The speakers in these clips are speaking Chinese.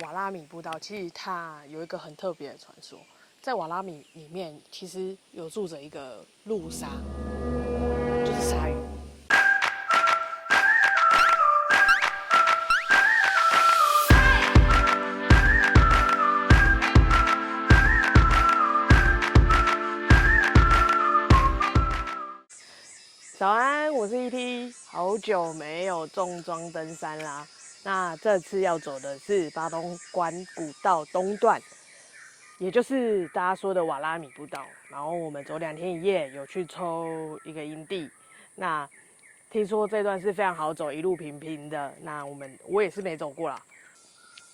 瓦拉米步道，其实它有一个很特别的传说，在瓦拉米里面其实有住着一个陆鲨，就是鲨鱼。早安，我是 ET，好久没有重装登山啦。那这次要走的是巴东关古道东段，也就是大家说的瓦拉米步道。然后我们走2天1夜，有去抽一个营地。那听说这段是非常好走，一路平平的。那我也是没走过啦。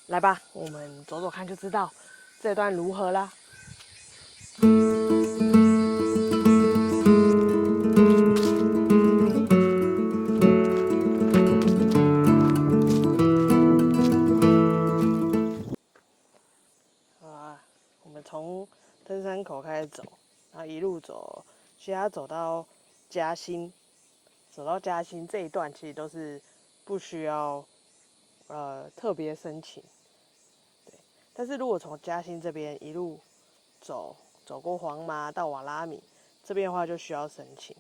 来吧，我们走走看就知道这段如何啦。我们从登山口开始走，然后一路走，其实走到嘉兴，走到嘉兴这一段其实都是不需要特别申请，对。但是如果从嘉兴这边一路走过黄麻到瓦拉米这边的话，就需要申请。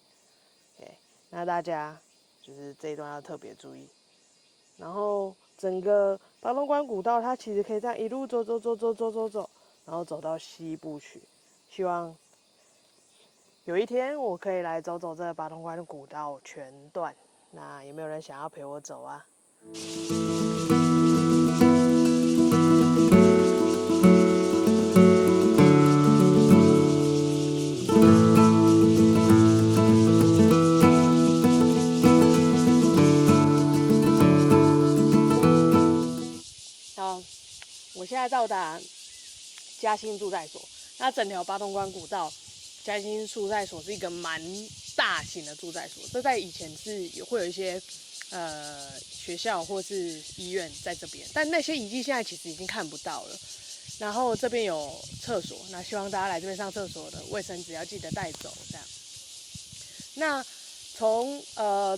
对，那大家就是这一段要特别注意。然后整个巴东关古道，它其实可以这样一路走，然后走到西部去。希望有一天我可以来走走这巴东关古道全段。那有没有人想要陪我走啊？好，我现在到达嘉兴住宅所。那整条巴东关古道，嘉兴住宅所是一个蛮大型的住宅所。这在以前会有一些学校或是医院在这边，但那些遗迹现在其实已经看不到了。然后这边有厕所，那希望大家来这边上厕所的卫生纸要记得带走，这样。那从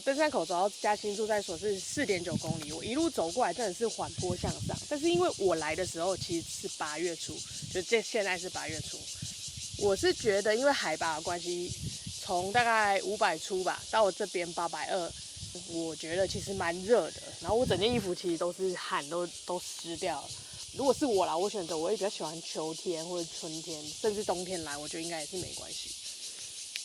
登山口走到嘉兴住宅所是4.9公里，我一路走过来真的是缓坡向上。但是因为我来的时候其实是8月初，就现在是8月初，我是觉得因为海拔的关系，从大概500出吧到我这边820，我觉得其实蛮热的。然后我整件衣服其实都是汗，都湿掉了。如果是我啦，我选择我也比较喜欢秋天或者春天，甚至冬天来，我觉得应该也是没关系。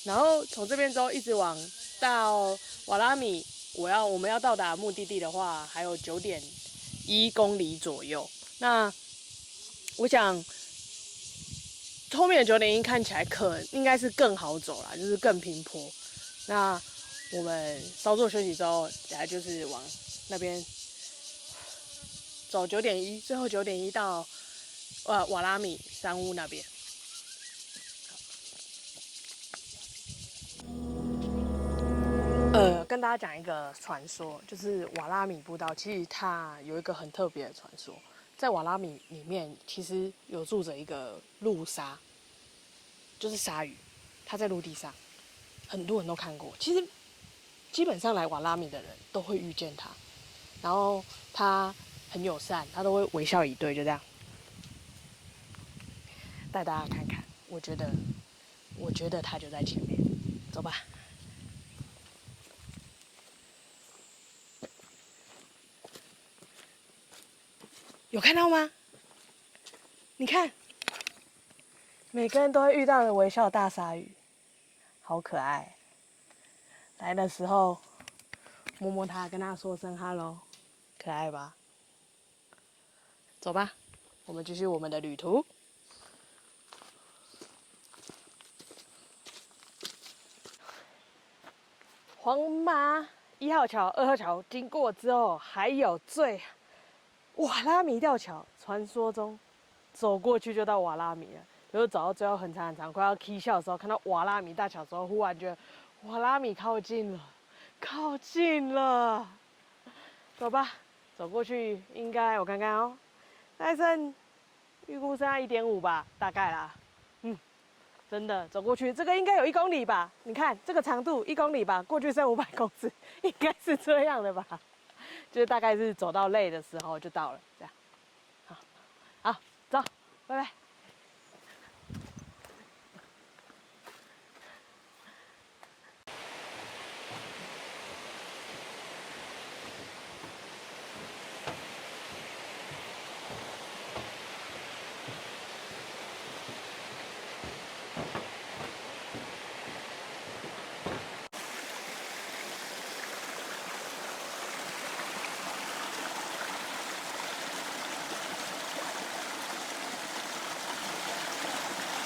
然后从这边之后一直往到瓦拉米，我们要到达目的地的话，还有9.1公里左右。那我想后面的9.1看起来应该是更好走啦，就是更平坡。那我们稍作休息之后，等下就是往那边走9.1，最后9.1到瓦拉米山屋那边。跟大家讲一个传说，就是瓦拉米步道，其实它有一个很特别的传说，在瓦拉米里面其实有住着一个陆鲨，就是鲨鱼，它在陆地上，很多人都看过。其实基本上来瓦拉米的人都会遇见它，然后它很友善，它都会微笑以对，就这样带大家看看。我觉得它就在前面，走吧。有看到吗？你看，每个人都会遇到的微笑大鲨鱼，好可爱。来的时候摸摸它，跟它说声 hello， 可爱吧？走吧，我们继续我们的旅途。黄麻1号桥、2号桥经过之后，还有瓦拉米吊桥，传说中走过去就到瓦拉米了。就是走到最后很长，快要起笑的时候，看到瓦拉米大桥的时候，忽然觉得瓦拉米靠近了，走吧，走过去应该我看看哦，大概预估剩下1.5吧，大概啦。真的走过去，这个应该有1公里吧？你看这个长度1公里吧，过去剩500公尺，应该是这样的吧？就是大概是走到累的时候就到了，这样。好，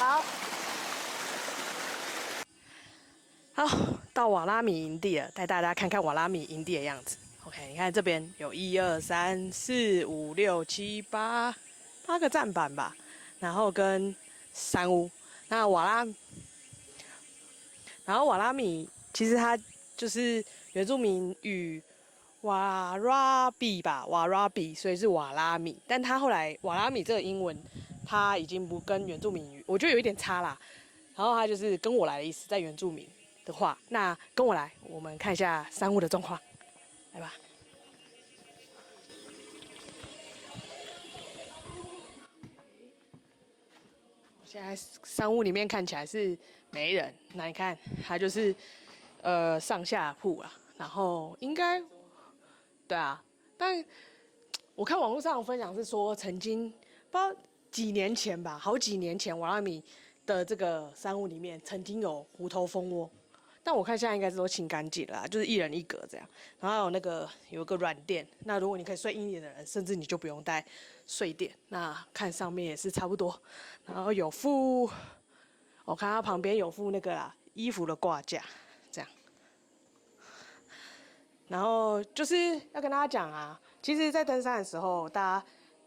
好。好，到瓦拉米营地了，带大家看看瓦拉米营地的样子。OK， 你看这边有1、2、3、4、5、6、7、8个站板吧，然后跟山屋。那瓦拉米其实它就是原住民语瓦拉比吧，瓦拉比，所以是瓦拉米。但它后来瓦拉米这个英文，它已经不跟原住民语，我觉得有一点差啦。然后它就是跟我来的意思，在原住民的话，那跟我来，我们看一下山屋的状况，来吧。现在山屋里面看起来是没人，那你看它就是上下铺啊，然后应该对啊，但我看网络上的分享是说，曾经不知道几年前吧，好几年前瓦拉米的这个山屋里面曾经有狐头蜂窝，但我看现在应该是都清干净了啦，就是一人一格这样。然后有一个软垫，那如果你可以睡硬一点的人，甚至你就不用带睡垫。那看上面也是差不多，然后有附，我看它旁边有附那个啦衣服的挂架，这样。然后就是要跟大家讲啊，其实，在登山的时候，大家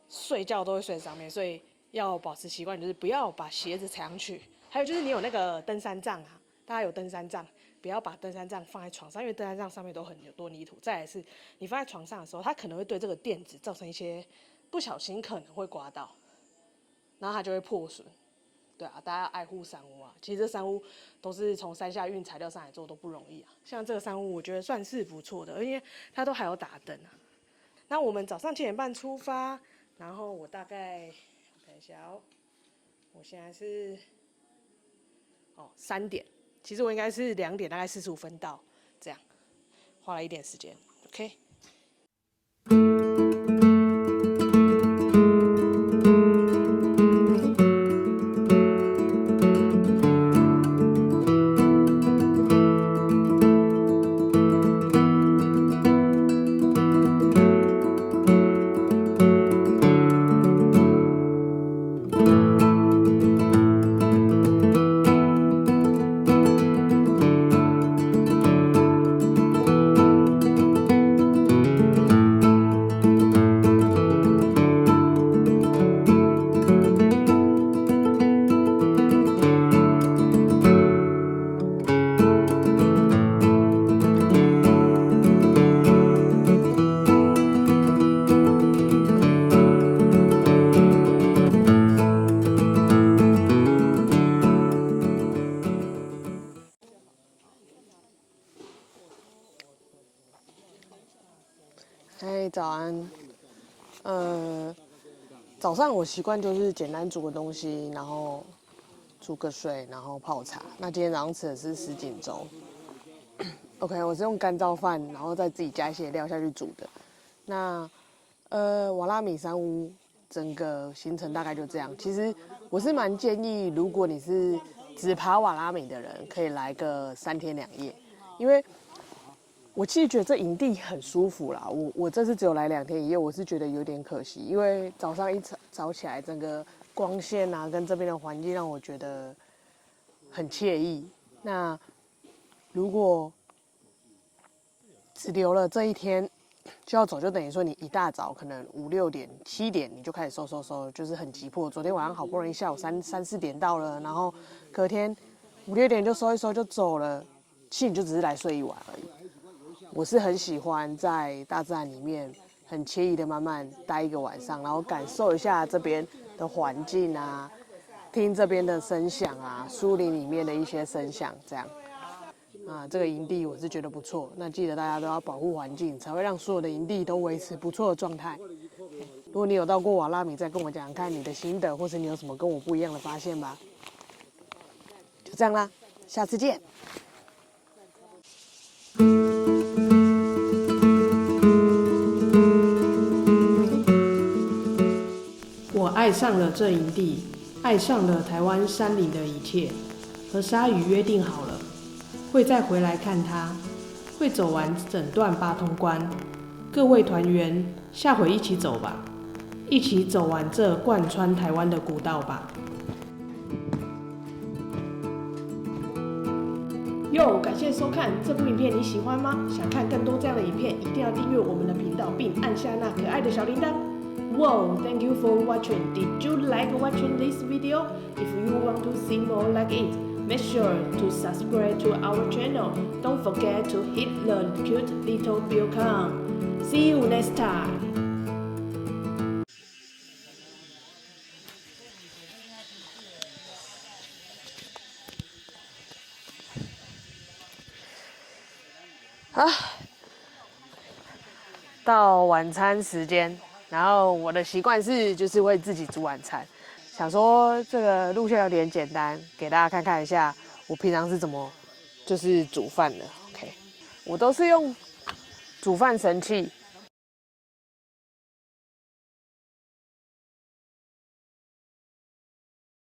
睡觉都会睡上面，所以要保持习惯，就是不要把鞋子踩上去。还有就是你有那个登山杖啊，大家有登山杖，不要把登山杖放在床上，因为登山杖上面都很多泥土。再来是，你放在床上的时候，它可能会对这个垫子造成一些不小心可能会刮到，然后它就会破损。对啊，大家要爱护山屋啊。其实这山屋都是从山下运材料上来做，都不容易啊。像这个山屋，我觉得算是不错的，而且它都还有打灯啊。那我们早上7点半出发，然后我大概看一下哦，我现在是3点，其实我应该是2点，大概45分到，这样花了一点时间。OK。嗨，早安。早上我习惯就是简单煮个东西，然后煮个水，然后泡茶。那今天早上吃的是什锦粥。OK， 我是用干燥饭，然后再自己加一些料下去煮的。那瓦拉米山屋整个行程大概就这样。其实我是蛮建议，如果你是只爬瓦拉米的人，可以来个3天2夜，因为我其实觉得这营地很舒服啦。我这次只有来2天1夜，我是觉得有点可惜，因为早上一早起来，整个光线啊跟这边的环境让我觉得很惬意。那如果只留了这一天就要走，就等于说你一大早可能5、6点、7点你就开始收，就是很急迫。昨天晚上好不容易下午3、4点到了，然后隔天5、6点就收一收就走了，其实你就只是来睡一晚而已。我是很喜欢在大自然里面很惬意的慢慢待一个晚上，然后感受一下这边的环境啊，听这边的声响啊，树林里面的一些声响，这样啊，这个营地我是觉得不错。那记得大家都要保护环境，才会让所有的营地都维持不错的状态。如果你有到过瓦拉米，再跟我讲看你的心得，或是你有什么跟我不一样的发现吧。就这样啦，下次见。我爱上了这营地，爱上了台湾山林的一切。和鲨鱼约定好了，会再回来看它，会走完整段八通关。各位团员，下回一起走吧，一起走完这贯穿台湾的古道吧。哟，感谢收看这部影片，你喜欢吗？想看更多这样的影片，一定要订阅我们的频道，并按下那可爱的小铃铛。Whoa, thank you for watching. Did you like watching this video? If you want to see more like it, make sure to subscribe to our channel. Don't forget to hit the cute little bell icon. See you next time. 啊，到晚餐时间，然后我的习惯是就是会自己煮晚餐，想说这个路线有点简单，给大家看看一下我平常是怎么就是煮饭的。OK， 我都是用煮饭神器，